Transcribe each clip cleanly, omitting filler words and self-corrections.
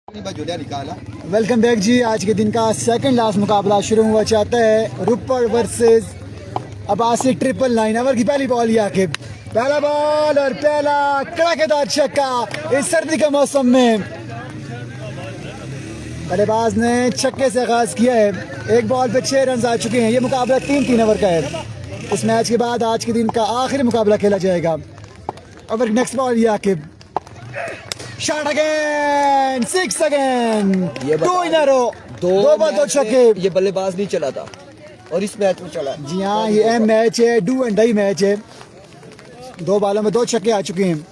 Welcome back जी। आज के दिन का सेकंड लास्ट मुकाबला शुरू हुआ चाहता है रुपर वर्सेस अब्बासी 999 ओवर की पहली बॉल ही आके पहला बॉल और पहला कड़ाकेदार छक्का इस सर्दी के मौसम में बल्लेबाज ने छक्के से आगाज किया है। एक बॉल पे 6 रन आ चुके हैं। ये मुकाबला 3-3 ओवर का है। इस मैच के बाद आज के दिन का आखिरी मुकाबला खेला जाएगा। ओवर नेक्स्ट बॉल ये आके शॉट अगेन 6 अगेन 2 इन अ रो। दो बॉल 2 छक्के। ये बल्लेबाज नहीं चला था और इस मैच में चला। जी हाँ, ये एम मैच है, डू एंड डाई मैच है। 2 बॉलों में 2 छक्के आ चुके हैं।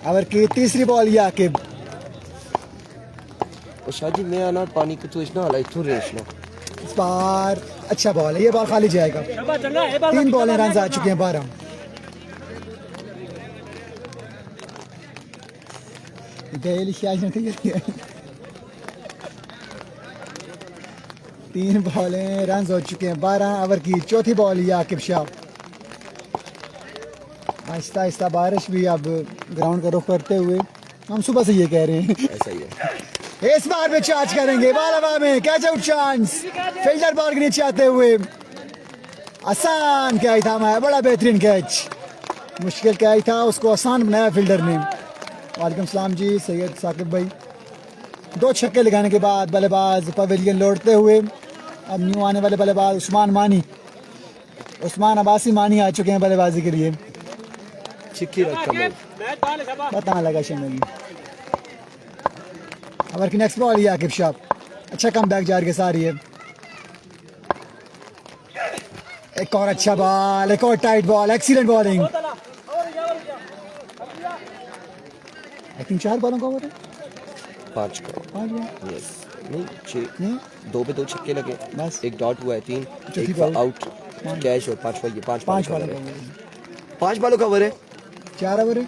ओवर की तीसरी बॉल ये आके शादी में आना पानी को तो इतना हला इथु रेशना। इस बार अच्छा बॉल है, ये बॉल खाली जाएगा। 3 बॉलें रन आ चुके हैं 12। तीन बॉलें रन हो चुके हैं 12। ओवर की चौथी बॉल ये आकिब शाह। आहिस्ता आहिस्ता बारिश भी अब ग्राउंड का रुख करते हुए हम सुबह से ये कह रहे हैं ऐसा ही है। इस बार भी चार्ज करेंगे। बॉल हवा में, catch out chance. Fielder ball के नीचे आते हुए आसान कैच था। बड़ा बेहतरीन कैच। मुश्किल कैच था, उसको आसान बनाया फील्डर ने। वालेकुम सलाम जी सैयद साकिब भाई। 2 छक्के लगाने के बाद बल्लेबाज पवेलियन लौटते हुए अब न्यू आने वाले बल्लेबाज उस्मान अब्बासी मानी आ चुके हैं बल्लेबाजी के लिए। पता लगा शमिल। ओवर की नेक्स्ट बॉल ये आकिब शाह। अच्छा कम बैक जार के साथ है। एक और अच्छा बॉल, एक और tight ball, excellent bowling. I think 4 बॉलों का ओवर है। 5 का 5 यस नहीं 6 2 पे 2 छक्के लगे बस। एक डॉट हुआ है 3 चौथी एक बॉल। आउट कैच और 5 ये 5 बॉलों बॉल का है। ओवर। 5 बॉलों का ओवर है। 4 ओवर है।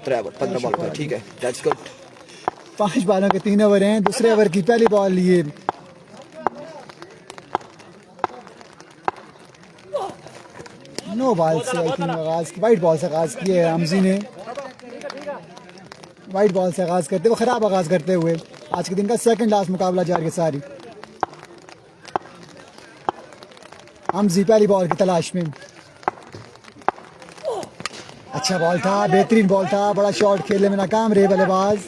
3 ओवर 15 बॉल का। ठीक है दैट्स गुड। 5 बॉलों के 3 ओवर हैं। दूसरे ओवर की पहली बॉल ये नो बॉल से आई थिंक आगाज वाइट बॉल से आगाज किया है हमजी ने। वाइट बॉल से आगाज करते हुए खराब आगाज करते हुए आज के दिन का सेकंड लास्ट मुकाबला जार के सारी। हमजी पहली बॉल की तलाश में। अच्छा बॉल था, बेहतरीन बॉल था। बड़ा शॉट खेलने में नाकाम रहे बल्लेबाज।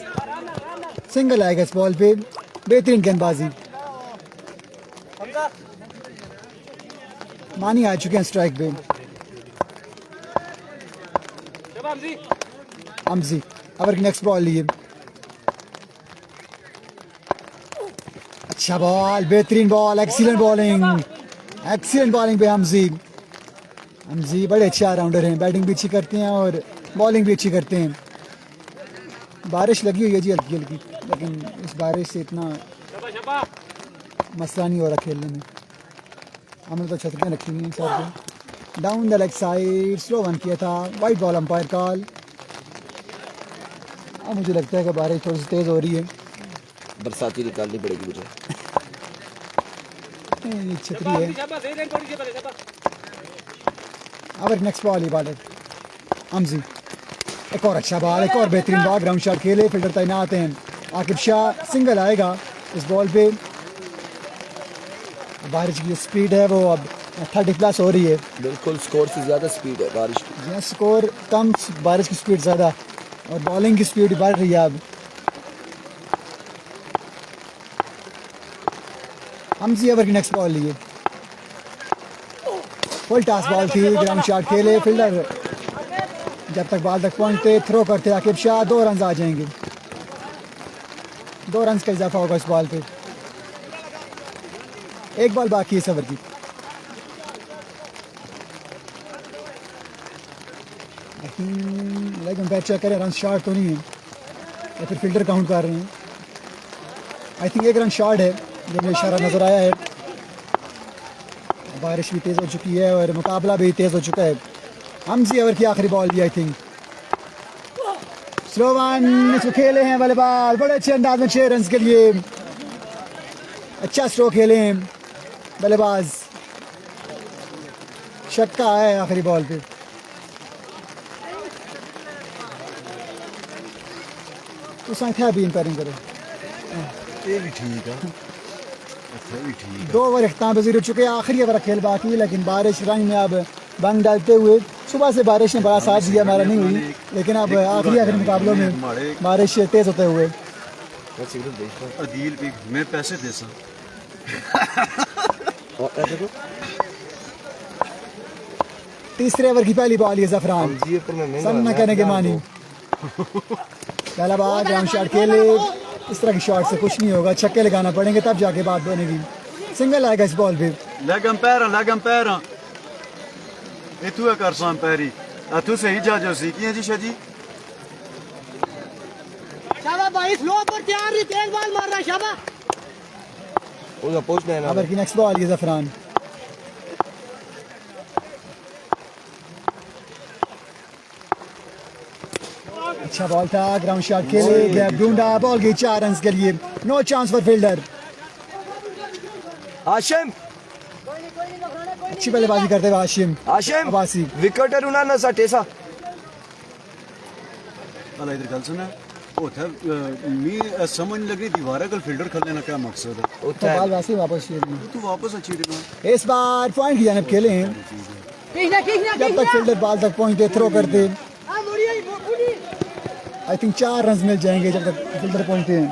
सिंगल आएगा इस बॉल पे। बेहतरीन गेंदबाजी। मानी आ चुके हैं स्ट्राइक पे। हमजी ओवर की नेक्स्ट बॉल लिए। अच्छा बॉल, बेहतरीन बॉल, एक्सीलेंट बॉलिंग पे हमजी बड़े अच्छे ऑलराउंडर हैं। बैटिंग भी अच्छी करते हैं और बॉलिंग भी अच्छी करते हैं। बारिश लगी हुई है जी हल्की हल्की, लेकिन इस बारिश से इतना मसला नहीं हो रहा खेलने में। हमने तो छतरियाँ रखी हुई हैं सर पे। Down the leg side slow one किया था। White ball umpire call. अब मुझे लगता है कि बारिश थोड़ी सी तेज़ हो रही है। बरसाती निकालनी पड़ेगी मुझे। ये छतरी है। ओवर नेक्स्ट बॉल ही बॉलर हमजी। एक और अच्छा बॉल, एक और बेहतरीन बॉल। ग्राउंड शॉट खेले, फील्डर तैनात हैं। आकिब शाह सिंगल आएगा इस बॉल पे। बारिश की जो स्पीड है वो अब 30+ हो रही है। बिल्कुल स्कोर से ज़्यादा स्पीड है बारिश की। यहाँ स्कोर कम, बारिश की स्पीड ज़्यादा और बॉलिंग की स्पीड बढ़ रही है अब। हमजी ओवर की नेक्स्ट बॉल लिए। फुल टॉस बॉल थी। ग्राउंड शॉट खेले, फील्डर जब तक बॉल तक पहुंचते थ्रो करते आकिब शाह। 2 रन आ जाएंगे। 2 रन का इजाफा होगा इस बॉल पे। एक बॉल बाकी है इस ओवर की। लेग अंपायर चेक करें रन शॉट तो नहीं है या फिर फील्डर काउंट कर रहे हैं। आई थिंक 1 रन शॉट है, जो मुझे इशारा नज़र आया है। बारिश भी तेज़ हो चुकी है और मुकाबला भी तेज़ हो चुका है। हमजी ओवर की आखिरी बॉल ये आई थिंक स्लो वन। इसको खेले हैं बल्लेबाज बड़े अच्छे अंदाज में 6 रन के लिए। अच्छा स्ट्रोक खेले हैं बल्लेबाज। छक्का है आखिरी बॉल पे। तो साथ है भी इंपायरिंग करो ये भी ठीक है, अच्छा भी ठीक है। 2 ओवर इख्ताम पजीर हो चुके हैं, आखिरी ओवर खेल बाकी है, लेकिन बारिश रंग में अब बंग डालते हुए सुबह से बारिश ने बड़ा साथ दिया, हमारा नहीं हुई, लेकिन अब आखिरी मुकाबलों में बारिश तेज होते हुए मैं सिगरेट बेचता हूँ। अदील भी मैं पैसे दे सा और ऐसे को तीसरे ओवर की पहली बॉल ये जफरान जी पर मैं महंगा सामना करने के मानी पहला बार ग्राउंड शॉट खेले, इस तरह की शॉट से कुछ नहीं होगा, छक्के लगाना पड़ेंगे तब जाके बात बनेगी। सिंगल आएगा इस बॉल पे। लेग अंपायर ये तू है कर सा अंपायरी तू सही जा सीखी है जी शाह जी। शाबाश भाई, फ्लो पर तैयार रही, तेज बॉल मार रहा है, शाबाश। उसका पहुंचना है ना। ओवर की नेक्स्ट बॉल ये जफरान अच्छा बॉल था, ग्राउंड शॉट खेले, गैप ढूंढा, बॉल गई 4 रन के लिए, no chance for fielder. Hashim अच्छी बल्लेबाजी करते हुए हाशिम अब्बासी विकेट रुना ना सा टेसा अला इधर गल सुना ओ था मी समझ नहीं लग रही दीवार कल फील्डर खेलने का क्या मकसद है। तो बॉल वैसे ही वापस खेल ली। तू वापस अच्छी रही इस बार पॉइंट की जानब खेले हैं, जब तक फील्डर बॉल तक पहुंचते थ्रो करते, आई थिंक 4 रन मिल जाएंगे जब तक फील्डर पहुंचते हैं।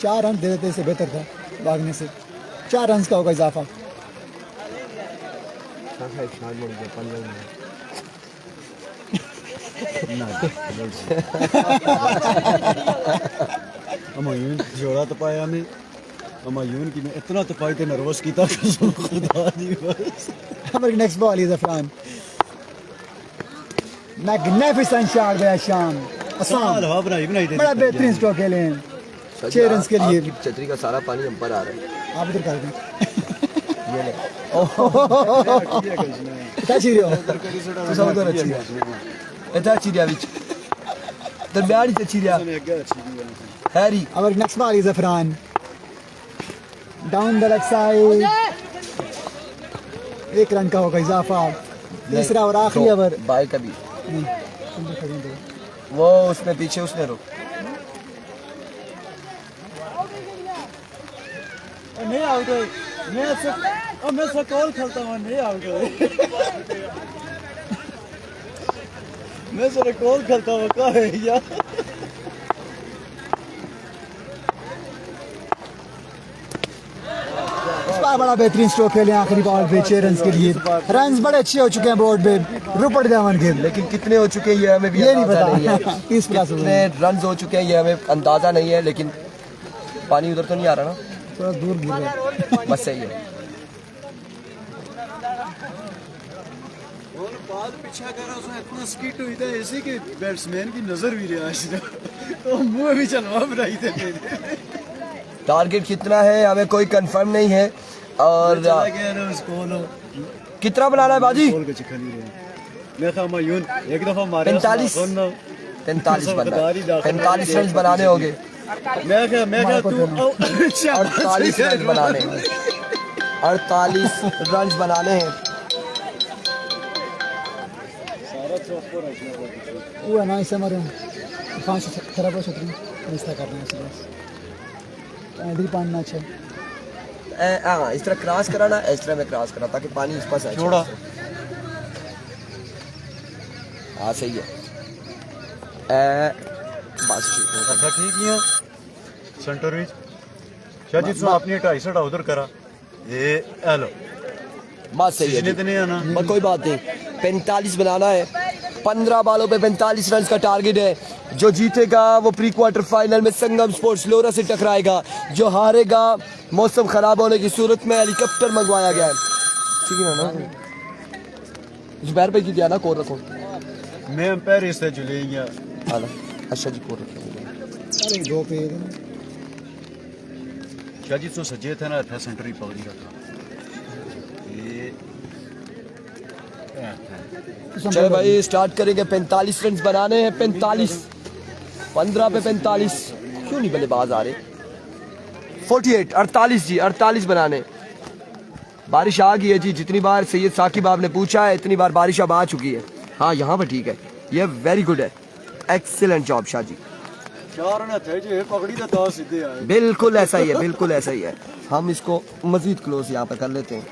4 रन दे देते इससे बेहतर था भागने से, 4 रन का होगा इजाफा। हमायून जोड़ा तो पाया मैं हमायून की मैं इतना तो पाई थे नर्वस की था खुदा दी बस। हमारी next ball is Afran, magnificent shot गया शाम आसान, हवा बनाई दे बड़ा बेहतरीन स्ट्रोक खेले हैं 6 रन के लिए। आपकी छतरी का सारा पानी हम पर आ रहा है। आप इधर कर दें ये ले क्या चीज हो तू सब उधर अच्छी है इतना चिड़िया विच दरमियान ही चिड़िया हैरी। हमारी next ball is Afran, down the leg side, 1 run का होगा इजाफा। तीसरा और आखिरी ओवर बाय कभी वो उसमें पीछे उसने रो नहीं आउट हुए मैं सकौल खेलता हूँ नहीं आउट हुए मैं सर कॉल खेलता हूँ क्या है यार। बड़ा बेहतरीन स्ट्रोक खेले आखिरी बॉल पे 6 रन के लिए। रन बड़े अच्छे हो चुके हैं बोर्ड पे रुपट देवन के, लेकिन कितने हो चुके हैं ये हमें भी ये नहीं अंदाजा पता। नहीं है 30 प्लस कितने रन हो चुके हैं ये हमें अंदाजा नहीं है, लेकिन पानी उधर तो नहीं आ रहा ना, थोड़ा दूर गिर रहा है। बस सही है। बाल पीछा करा उसने इतना स्किट हुई था ऐसे कि बैट्समैन की नजर भी रहा तो मुंह भी चलवा बनाई थे टारगेट कितना है हमें कोई कंफर्म नहीं है और कितना बनाना है बाजी। मैं था मायून एक दफा मारे 45 रन बनाने होंगे। मैं क्या तू 48 रन बनाने 48 रन बनाने हैं। वो है ना इसे हमारे 5 खराब हो सकती है ऐसा करना है बस इधर पानी अच्छा हाँ इस तरह क्रॉस कराना, इस तरह में क्रॉस करा ताकि पानी इस पास आए। छोड़ा हाँ सही है बस ठीक है। अच्छा ठीक है सेंटर विच शायद जिसने अपनी 250 उधर करा ये हेलो बात सही है नहीं आना पर कोई बात नहीं। 45 बनाना है, 15 बालों पे 45 रन का टारगेट है। जो जीतेगा वो प्री क्वार्टर फाइनल में संगम स्पोर्ट्स लोरा से टकराएगा, जो हारेगा मौसम खराब होने की सूरत में हेलीकॉप्टर मंगवाया गया है। ठीक है ना जुबैर भाई की दिया ना कोर रखो मैं अंपायर इससे जुलेंगे अच्छा जी कोर रखो अरे 2 पे शायद जिसने सजे थे ना था सेंटर ही पकड़ी रखा ये चलो भाई स्टार्ट करेंगे। 45 रन बनाने हैं, 45 15 पे 45 क्यों नहीं बल्लेबाज आ रहे। 48 48 जी 48 बनाने। बारिश आ गई है जी, जितनी बार सैयद साकिब आपने पूछा है इतनी बार बारिश अब आ चुकी है। हाँ यहाँ पर ठीक है, ये वेरी गुड है, एक्सीलेंट जॉब शाह जी। चार ने थे जो पकड़ी तो 10 सीधे आए। बिल्कुल ऐसा ही है, बिल्कुल ऐसा ही है। हम इसको मजीद क्लोज यहाँ पर कर लेते हैं।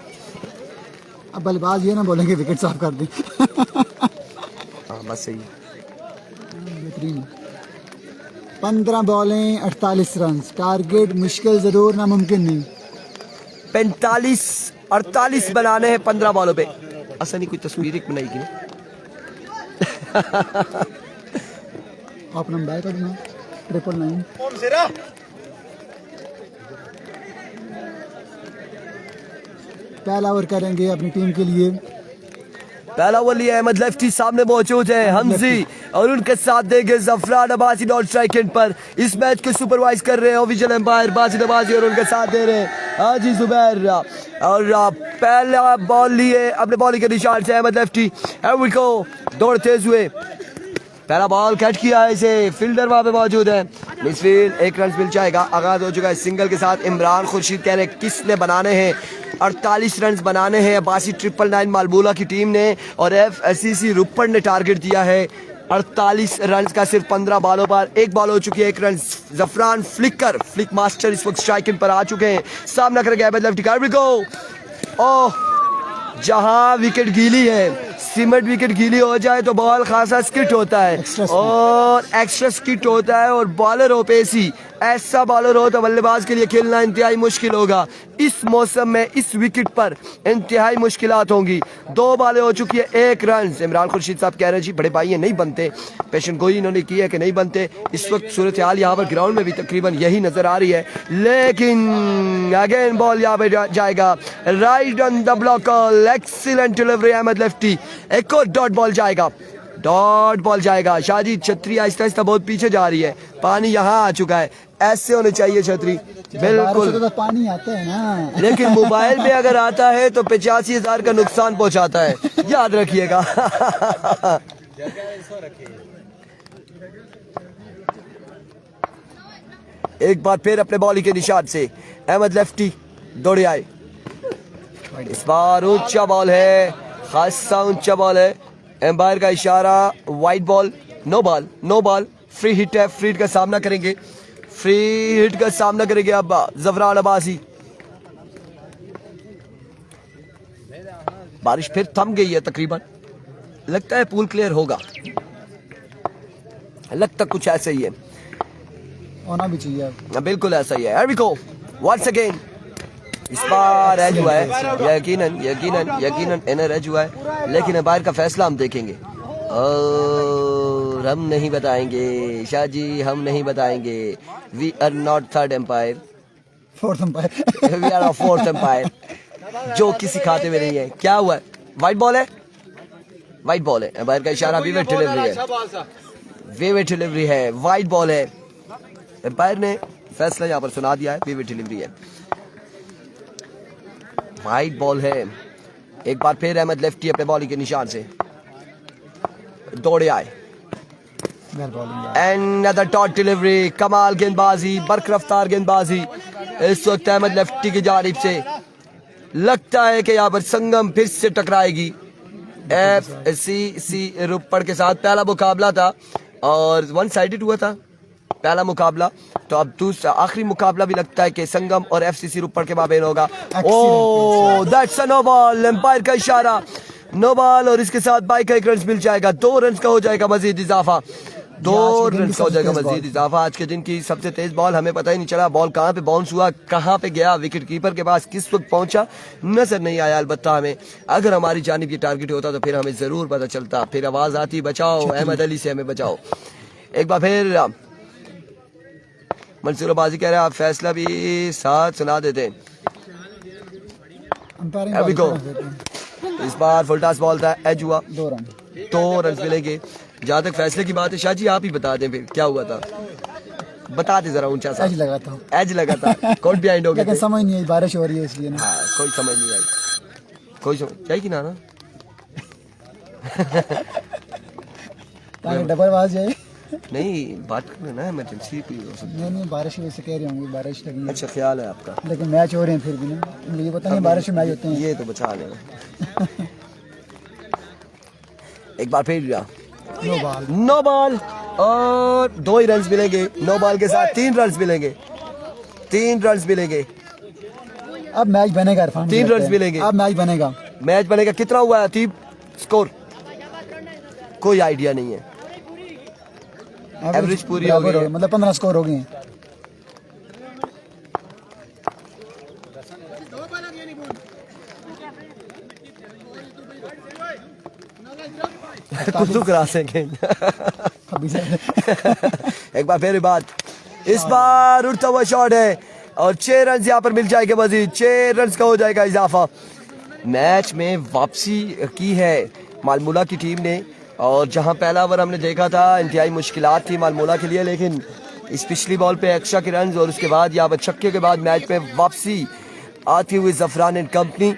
अब बल्लेबाज ये ना बोलेंगे विकेट साफ कर दें। हाँ बस सही है। बेहतरीन। 15 बॉलें 48 रन, टारगेट मुश्किल जरूर नामुमकिन नहीं। 45-48 बनाने हैं 15 बॉलों पे। ऐसा नहीं कोई तस्वीर एक बनाई की आप नंबर का देना 999। पहला ओवर करेंगे अपनी टीम के लिए। पहला ओवर लिया अहमद लेफ्टी सामने मौजूद है हमजी और उनके साथ देंगे Zafran Abbasi not strike and पर। इस मैच को सुपरवाइज कर रहे हैं ऑफिशियल एम्पायर बाजिद अब्बासी और उनके साथ दे रहे हैं हाजी जुबैर। और पहला बॉल लिए अपने बॉलिंग के निशान से अहमद लेफ्टी। दौड़ तेज हुए, पहला बॉल कैच किया है इसे, फील्डर वहां पे मौजूद है। मिसफील्ड, एक रन मिल जाएगा। आगाज हो चुका है सिंगल के साथ। इमरान खुर्शीद कह रहे किसने बनाने हैं 48 रन बनाने हैं अब्बासी 999 मालबूला की टीम ने और FCC रुपड़ ने टारगेट दिया है 48 रन का सिर्फ 15 बॉलों पर। एक बॉल हो चुकी है, एक रन। जफरान फ्लिक मास्टर इस वक्त स्ट्राइक पर आ चुके हैं। सामना करेंगे अहमद लेफ्टी को। ओह, जहां विकेट गीली है, सीमेंट विकेट गीली हो जाए तो बॉल खासा स्किट होता है और एक्स्ट्रा स्किट होता है और बॉलर हो पेसी, ऐसा बॉलर हो तो बल्लेबाज के लिए खेलना इंतहाई मुश्किल होगा। इस मौसम में इस विकेट पर इंतहाई मुश्किलात होंगी। 2 बॉलें हो चुकी है, 1 रन। इमरान खुर्शीद साहब कह रहे हैं जी बड़े भाई ये नहीं बनते, पेशन गोई इन्होंने की है कि नहीं बनते। इस वक्त सूरत हाल यहाँ पर ग्राउंड में भी तकरीबन यही नजर आ रही है, लेकिन अगेन बॉल यहाँ पे जाएगा right on the block. Excellent delivery Ahmad lefty. एक और डॉट बॉल जाएगा। शाहजी छतरी आहिस्ता आहिस्ता बहुत पीछे जा रही है, पानी यहाँ आ चुका है, ऐसे होनी चाहिए छतरी बिल्कुल। तो पानी आता है ना, लेकिन मोबाइल पे अगर आता है तो 85,000 का नुकसान पहुंचाता है, याद रखिएगा। एक बार फिर अपने बॉलिंग के निशान से अहमद लेफ्टी दौड़े आए। इस बार ऊंचा बॉल है, खासा ऊंचा बॉल है। एम्पायर का इशारा wide ball, no ball, free hit है। फ्री हिट का सामना करेंगे अब जफरान अब्बासी। बारिश फिर थम गई है तकरीबन, लगता है पूल क्लियर होगा, लगता कुछ ऐसा ही है, होना भी चाहिए। बिल्कुल ऐसा ही है। Here we go once again। इस बार एज हुआ है, यकीनन इनर एज हुआ है, लेकिन एम्पायर का फैसला हम देखेंगे और हम नहीं बताएंगे शाह जी, हम नहीं बताएंगे। We are not third umpire, fourth umpire, we are fourth umpire, जो किसी खाते में नहीं है। क्या हुआ है? वाइट बॉल है। एम्पायर का इशारा विवेट डिलीवरी है, वाइट बॉल है। एम्पायर ने फैसला यहाँ पर सुना दिया है, विवेट डिलीवरी है, वाइट बॉल है। एक बार फिर अहमद लेफ्टी अपने बॉलिंग के निशान से दौड़े आए। Another डॉट डिलीवरी, कमाल गेंदबाजी, बरकरफ्तार गेंदबाजी इस वक्त अहमद लेफ्टी की जानिब से। लगता है कि यहाँ पर संगम फिर से टकराएगी FCC रुपड़ के साथ। पहला मुकाबला था और 1 साइडेड हुआ था पहला मुकाबला, तो अब दूसरा आखिरी मुकाबला भी लगता है कि संगम और FCC रुपड़ के माबेन होगा। Oh, that's a no ball. Umpire का इशारा नो बॉल और इसके साथ बाई का 1 रन मिल जाएगा। 2 रन का हो जाएगा मजीद इजाफा, 2 रन का हो जाएगा मजीद इजाफा। आज के दिन की सबसे तेज बॉल, हमें पता ही नहीं चला बॉल कहाँ पे बाउंस हुआ, कहाँ पे गया, विकेट कीपर के पास किस वक्त पहुंचा नजर नहीं आया। अलबत्ता हमें अगर हमारी जानिब ये टारगेट होता तो फिर हमें जरूर पता चलता, फिर आवाज आती बचाओ अहमद अली से, हमें बचाओ। एक बार फिर मंसूर अब्बासी कह रहे हैं आप फैसला भी साथ सुना देते। इस बार फुल टॉस बॉल था, एज हुआ, 2 रन मिलेंगे। जहाँ तक फैसले की बात है शाह जी आप ही बता दें फिर क्या हुआ था, बता दे जरा ऊंचा सा। एज लगा था कोर्ट बिहाइंड हो गया, लेकिन समझ नहीं आई, बारिश हो रही है इसलिए ना। हाँ, कोई समझ नहीं आई, कोई समझ जाएगी ना डबल आवाज है। नहीं बात करना ना, इमरजेंसी नहीं बारिश की वजह से कह रही हूँ, बारिश लगी। अच्छा ख्याल है आपका, लेकिन मैच हो रहे हैं फिर भी ना, मुझे पता नहीं बारिश में मैच होते हैं। ये तो बचा लेगा। एक बार फिर नो बॉल और 2 ही रन मिलेंगे। 9 बॉल के साथ 3 रन मिलेंगे, 3 रन मिलेंगे। अब मैच बनेगा इरफान, 3 रन मिलेंगे, अब मैच बनेगा। मैच बनेगा। कितना हुआ है अतीब स्कोर? कोई आइडिया नहीं है। एवरेज पूरी हो गई है, मतलब 15 स्कोर हो गए। कुछ तो करा सकें। एक बार फिर बात, इस बार उड़ता हुआ शॉट है और 6 रन यहाँ पर मिल जाएंगे मजीद। 6 रन का हो जाएगा इजाफा। मैच में वापसी की है मालमूला की टीम ने, और जहां पहला ओवर हमने देखा था इंतहाई मुश्किलात थी मालमूला के लिए, लेकिन इस पिछली बॉल पे एक्स्ट्रा के रन और उसके बाद यहाँ पर छक्के के बाद मैच में वापसी आती हुई जफरान एंड कंपनी।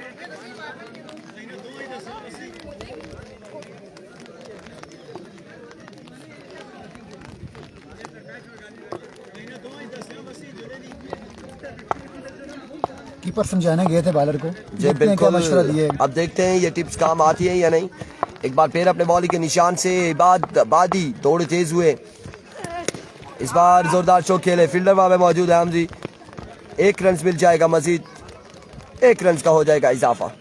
कीपर समझाने गए थे बॉलर को, जी बिल्कुल। मशवरा दिए। अब देखते हैं ये टिप्स काम आती है या नहीं। एक बार फिर अपने बॉलिंग के निशान से बादी दौड़े तेज हुए। इस बार जोरदार चौक खेले, फील्डर वहां पे मौजूद है हमजी। 1 रन मिल जाएगा मजीद, 1 रन का हो जाएगा इजाफा।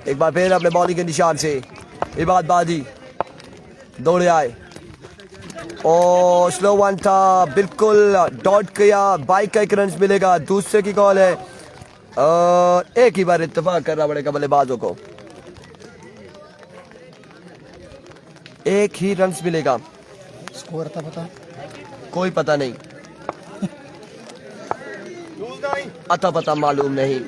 एक बार फिर अपने बॉलिंग के निशान से इबाद बादी दौड़े आए और स्लो वन था, बिल्कुल डॉट किया। 22 का 1 रन मिलेगा। दूसरे की कॉल है और एक ही बार इत्तेफाक करना पड़ेगा बल्लेबाजों को, 1 ही रन मिलेगा। स्कोर था पता? कोई पता नहीं, अता पता मालूम नहीं।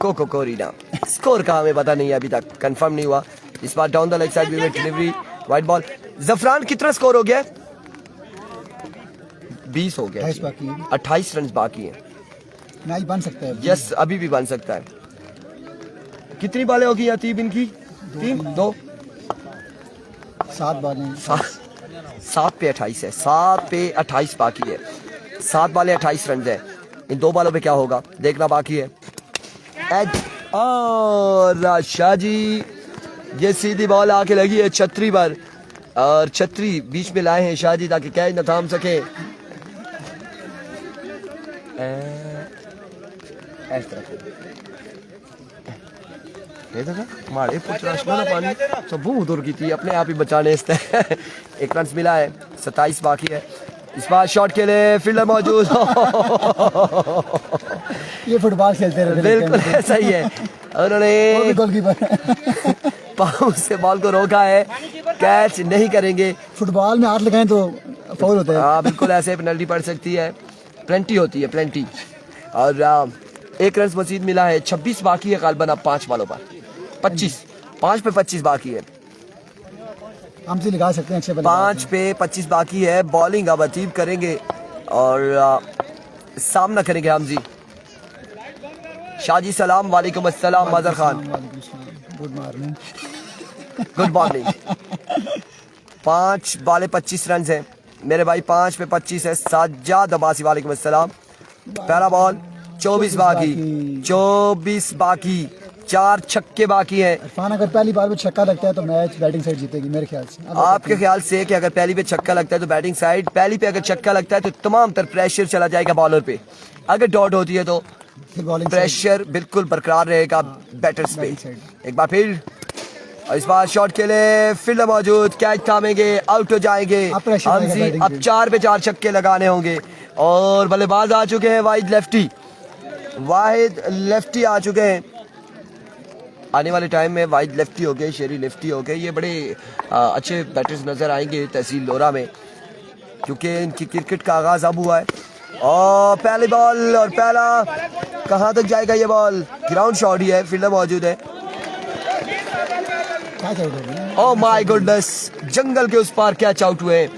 कोको कोरीना स्कोर का हमें पता नहीं है, अभी तक कंफर्म नहीं हुआ। इस बार डाउन द लेग साइड में डिलीवरी, वाइट बॉल। जफरान कितना स्कोर हो गया? 20 हो गया। 28 बाकी है। 28 रन बाकी है। मैच बन सकता है। यस, अभी भी बन सकता है। कितनी बॉलें होगी अतीब इनकी? 3 2 7 बॉलें। 7 पे 28 है, 7 पे 28 बाकी है। 7 बॉलें 28 रन है। इन 2 बॉलों पे क्या होगा देखना बाकी है। एज और शाह जी, ये सीधी बॉल आके लगी है छतरी पर, और छतरी बीच में लाए हैं शाह जी ताकि कैच न थाम सके। मारे पानी सब दूर की थी, अपने आप ही बचाने इस 1 रन मिला है, 27 बाकी है। इस बार शॉट के लिए फील्डर मौजूद। ये फुटबॉल खेलते रहे। बिल्कुल ऐसा ही है। उन्होंने गोलकीपर पाँव से बॉल को रोका है, कैच नहीं करेंगे। फुटबॉल में हाथ लगाएं तो फाउल होता है। हाँ बिल्कुल, ऐसे पेनल्टी पड़ सकती है, प्लेंटी होती है, प्लेंटी। और 1 रन मजीद मिला है, 26 बाकी है गालबन अब 5 बॉलों पर। 5 पे 25 बाकी है। हम से लगा सकते हैं अच्छे 5 पे 25 बाकी है। बॉलिंग अब अतीब करेंगे और सामना करेंगे हम जी। शाहजी सलाम, वालेकुम अस्सलाम। मजर Khan good morning. Good morning. 5 बॉलें 25 run है मेरे भाई, 5 पे 25 है। साजाद अब्बासी, वालेकुम अस्सलाम। पहला बॉल 24 बाकी, 24 बाकी, 4 छक्के बाकी है। इरफान, अगर पहली बार में छक्का लगता है तो मैच बैटिंग साइड जीतेगी मेरे ख्याल से। आपके ख्याल से कि अगर पहली पे छक्का लगता है तो बैटिंग साइड, पहली पे अगर छक्का लगता है तो तमाम तर प्रेशर चला जाएगा बॉलर पे। अगर डॉट होती है तो प्रेशर बिल्कुल बरकरार रहेगा बैटर्स पे। एक बार फिर, और इस बार शॉट के लिए फील्डर मौजूद, कैच थामेंगे, आउट हो जाएंगे। अब 4 पे 4 छक्के लगाने होंगे और बल्लेबाज आ चुके हैं वाहिद लेफ्टी। वाहिद लेफ्टी आ चुके हैं। आने वाले टाइम में वाहिद लेफ्टी हो गए, शेरी लेफ्टी हो गए। ये बड़े अच्छे बैटर्स नजर आएंगे तहसील लोरा में, क्योंकि इनकी क्रिकेट का आगाज अब हुआ है। और पहली बॉल, और पहला कहां तक जाएगा ये बॉल? ग्राउंड शॉट ही है, फील्डर मौजूद है। ओह माय गुडनेस, जंगल के उस पार कैच आउट हुए हैं,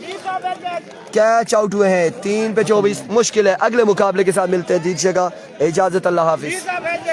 कैच आउट हुए हैं। 3 पे 24 मुश्किल है। अगले मुकाबले के साथ मिलते हैं, दीजिएगा इजाजत, अल्लाह हाफिज।